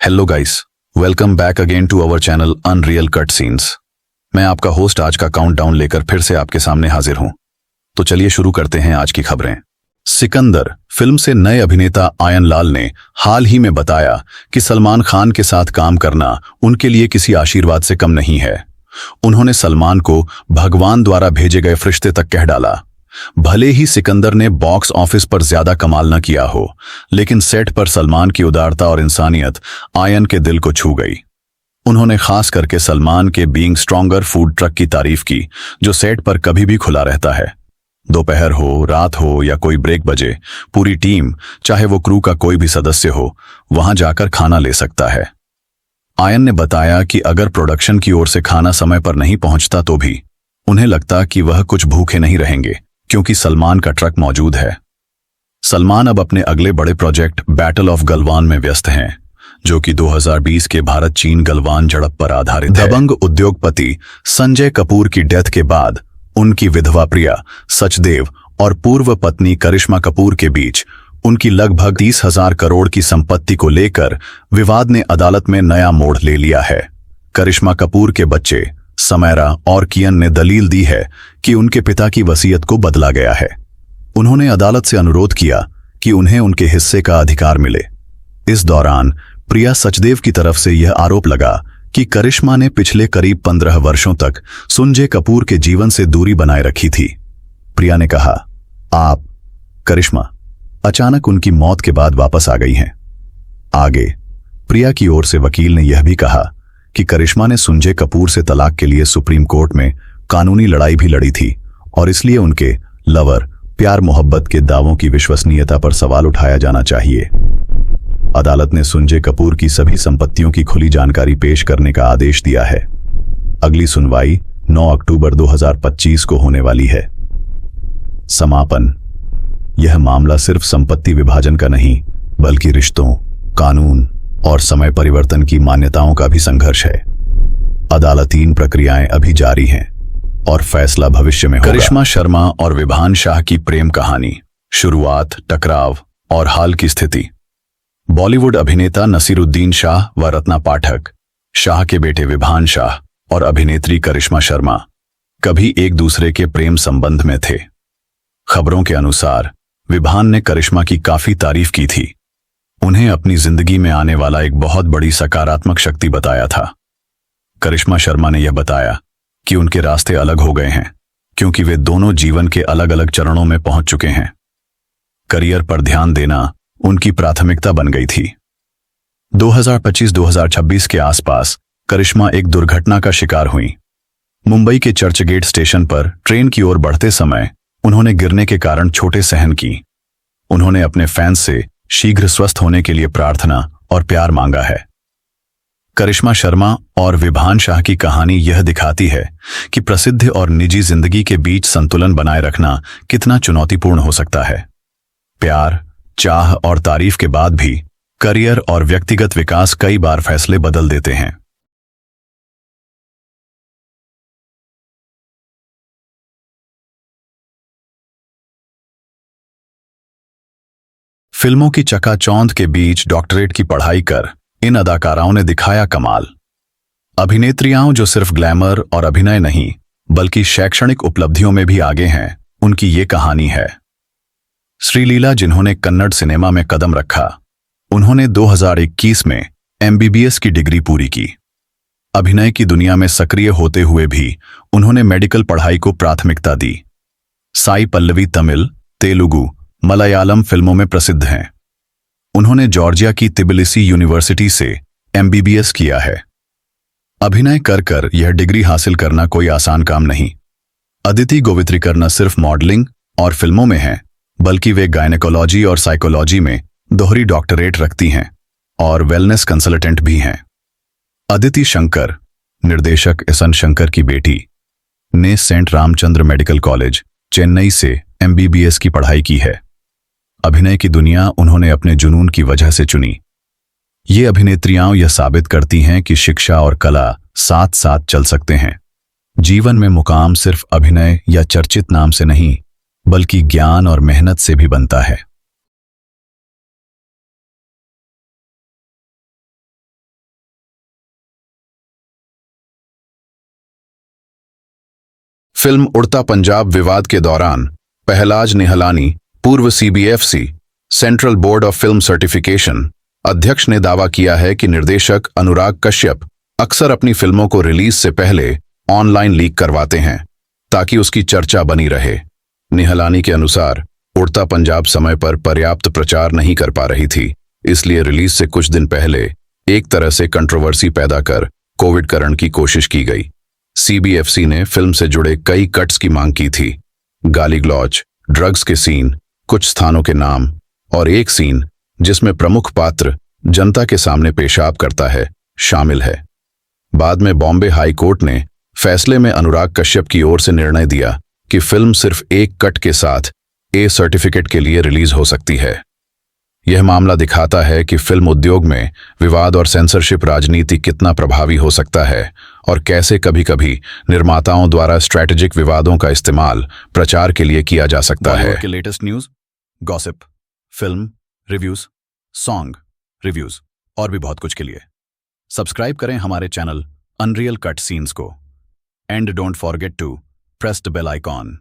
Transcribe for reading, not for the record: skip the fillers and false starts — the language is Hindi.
Hello guys, welcome back again to our channel unreal cut scenes. मैं आपका होस्ट आज का काउंटडाउन लेकर फिर से आपके सामने हाजिर हूं। तो चलिए शुरू करते हैं आज की खबरें। सिकंदर फिल्म से नए अभिनेता आयन लाल ने हाल ही में बताया कि सलमान खान के साथ काम करना उनके लिए किसी आशीर्वाद से कम नहीं है। उन्होंने सलमान को भगवान द्वारा भेजे गए फरिश्ते तक कह डाला। भले ही सिकंदर ने बॉक्स ऑफिस पर ज्यादा कमाल न किया हो, लेकिन सेट पर सलमान की उदारता और इंसानियत आयन के दिल को छू गई। उन्होंने खास करके सलमान के बीइंग स्ट्रॉन्गर फूड ट्रक की तारीफ की, जो सेट पर कभी भी खुला रहता है। दोपहर हो, रात हो या कोई ब्रेक बजे, पूरी टीम, चाहे वो क्रू का कोई भी सदस्य हो, वहां जाकर खाना ले सकता है। आयन ने बताया कि अगर प्रोडक्शन की ओर से खाना समय पर नहीं पहुंचता तो भी उन्हें लगता कि वह कुछ भूखे नहीं रहेंगे, क्योंकि सलमान का ट्रक मौजूद है। सलमान अब अपने अगले बड़े प्रोजेक्ट बैटल ऑफ गलवान में व्यस्त हैं, जो कि 2020 के भारत चीन गलवान झड़प पर आधारित है। दबंग उद्योगपति संजय कपूर की डेथ के बाद उनकी विधवा प्रिया सचदेव और पूर्व पत्नी करिश्मा कपूर के बीच उनकी लगभग 30,000 करोड़ की संपत्ति को लेकर विवाद ने अदालत में नया मोड़ ले लिया है। करिश्मा कपूर के बच्चे समैरा और कियन ने दलील दी है कि उनके पिता की वसीयत को बदला गया है। उन्होंने अदालत से अनुरोध किया कि उन्हें उनके हिस्से का अधिकार मिले। इस दौरान प्रिया सचदेव की तरफ से यह आरोप लगा कि करिश्मा ने पिछले करीब 15 वर्षों तक संजय कपूर के जीवन से दूरी बनाए रखी थी। प्रिया ने कहा, आप करिश्मा अचानक उनकी मौत के बाद वापस आ गई हैं। आगे प्रिया की ओर से वकील ने यह भी कहा कि करिश्मा ने संजय कपूर से तलाक के लिए सुप्रीम कोर्ट में कानूनी लड़ाई भी लड़ी थी और इसलिए उनके लवर प्यार मोहब्बत के दावों की विश्वसनीयता पर सवाल उठाया जाना चाहिए। अदालत ने संजय कपूर की सभी संपत्तियों की खुली जानकारी पेश करने का आदेश दिया है। अगली सुनवाई 9 अक्टूबर 2025 को होने वाली है। समापन। यह मामला सिर्फ संपत्ति विभाजन का नहीं, बल्कि रिश्तों, कानून और समय परिवर्तन की मान्यताओं का भी संघर्ष है। अदालतीन प्रक्रियाएं अभी जारी हैं और फैसला भविष्य में होगा। करिश्मा शर्मा और विभान शाह की प्रेम कहानी, शुरुआत, टकराव और हाल की स्थिति। बॉलीवुड अभिनेता नसीरुद्दीन शाह व रत्ना पाठक, शाह के बेटे विभान शाह और अभिनेत्री करिश्मा शर्मा कभी एक दूसरे के प्रेम संबंध में थे। खबरों के अनुसार विभान ने करिश्मा की काफी तारीफ की थी। उन्हें अपनी जिंदगी में आने वाला एक बहुत बड़ी सकारात्मक शक्ति बताया था। करिश्मा शर्मा ने यह बताया कि उनके रास्ते अलग हो गए हैं, क्योंकि वे दोनों जीवन के अलग अलग चरणों में पहुंच चुके हैं। करियर पर ध्यान देना उनकी प्राथमिकता बन गई थी। 2025-2026 के आसपास करिश्मा एक दुर्घटना का शिकार हुई। मुंबई के चर्चगेट स्टेशन पर ट्रेन की ओर बढ़ते समय उन्होंने गिरने के कारण चोटें सहन की। उन्होंने अपने फैंस से शीघ्र स्वस्थ होने के लिए प्रार्थना और प्यार मांगा है। करिश्मा शर्मा और विभान शाह की कहानी यह दिखाती है कि प्रसिद्ध और निजी जिंदगी के बीच संतुलन बनाए रखना कितना चुनौतीपूर्ण हो सकता है। प्यार, चाह और तारीफ के बाद भी करियर और व्यक्तिगत विकास कई बार फैसले बदल देते हैं। फिल्मों की चकाचौंध के बीच डॉक्टरेट की पढ़ाई कर इन अदाकाराओं ने दिखाया कमाल। अभिनेत्रियां जो सिर्फ ग्लैमर और अभिनय नहीं, बल्कि शैक्षणिक उपलब्धियों में भी आगे हैं, उनकी ये कहानी है। श्रीलीला, जिन्होंने कन्नड़ सिनेमा में कदम रखा, उन्होंने 2021 में MBBS की डिग्री पूरी की। अभिनय की दुनिया में सक्रिय होते हुए भी उन्होंने मेडिकल पढ़ाई को प्राथमिकता दी। साई पल्लवी तमिल, तेलुगु, मलयालम फिल्मों में प्रसिद्ध हैं। उन्होंने जॉर्जिया की तिबिलिसी यूनिवर्सिटी से MBBS किया है। अभिनय कर कर यह डिग्री हासिल करना कोई आसान काम नहीं। अदिति गोवित्रिकर न सिर्फ मॉडलिंग और फिल्मों में हैं, बल्कि वे गायनेकोलॉजी और साइकोलॉजी में दोहरी डॉक्टरेट रखती हैं और वेलनेस कंसल्टेंट भी हैं। अदिति शंकर, निर्देशक एस.एन. शंकर की बेटी, ने saint Ramachandra medical college, Chennai से MBBS की पढ़ाई की है। अभिनय की दुनिया उन्होंने अपने जुनून की वजह से चुनी। ये अभिनेत्रियां यह साबित करती हैं कि शिक्षा और कला साथ साथ चल सकते हैं। जीवन में मुकाम सिर्फ अभिनय या चर्चित नाम से नहीं, बल्कि ज्ञान और मेहनत से भी बनता है। फिल्म उड़ता पंजाब विवाद के दौरान पहलाज निहलानी, पूर्व CBFC central board of film certification अध्यक्ष ने दावा किया है कि निर्देशक अनुराग कश्यप अक्सर अपनी फिल्मों को रिलीज से पहले ऑनलाइन लीक करवाते हैं ताकि उसकी चर्चा बनी रहे। निहलानी के अनुसार उड़ता पंजाब समय पर पर्याप्त प्रचार नहीं कर पा रही थी, इसलिए रिलीज से कुछ दिन पहले एक तरह से कंट्रोवर्सी पैदा कर कोविडकरण की कोशिश की गई। CBFC ने फिल्म से जुड़े कई कट्स की मांग की थी। गाली गलौज, ड्रग्स के सीन, कुछ स्थानों के नाम और एक सीन जिसमें प्रमुख पात्र जनता के सामने पेशाब करता है शामिल है। बाद में बॉम्बे हाई कोर्ट ने फैसले में अनुराग कश्यप की ओर से निर्णय दिया कि फिल्म सिर्फ एक कट के साथ A सर्टिफिकेट के लिए रिलीज हो सकती है। यह मामला दिखाता है कि फिल्म उद्योग में विवाद और सेंसरशिप राजनीति कितना प्रभावी हो सकता है और कैसे कभी-कभी निर्माताओं द्वारा स्ट्रैटेजिक विवादों का इस्तेमाल प्रचार के लिए किया जा सकता है। के latest news, gossip, film reviews, song reviews और भी बहुत कुछ के लिए सब्सक्राइब करें हमारे चैनल अनरियल कट सीन्स को and don't forget to press the bell icon.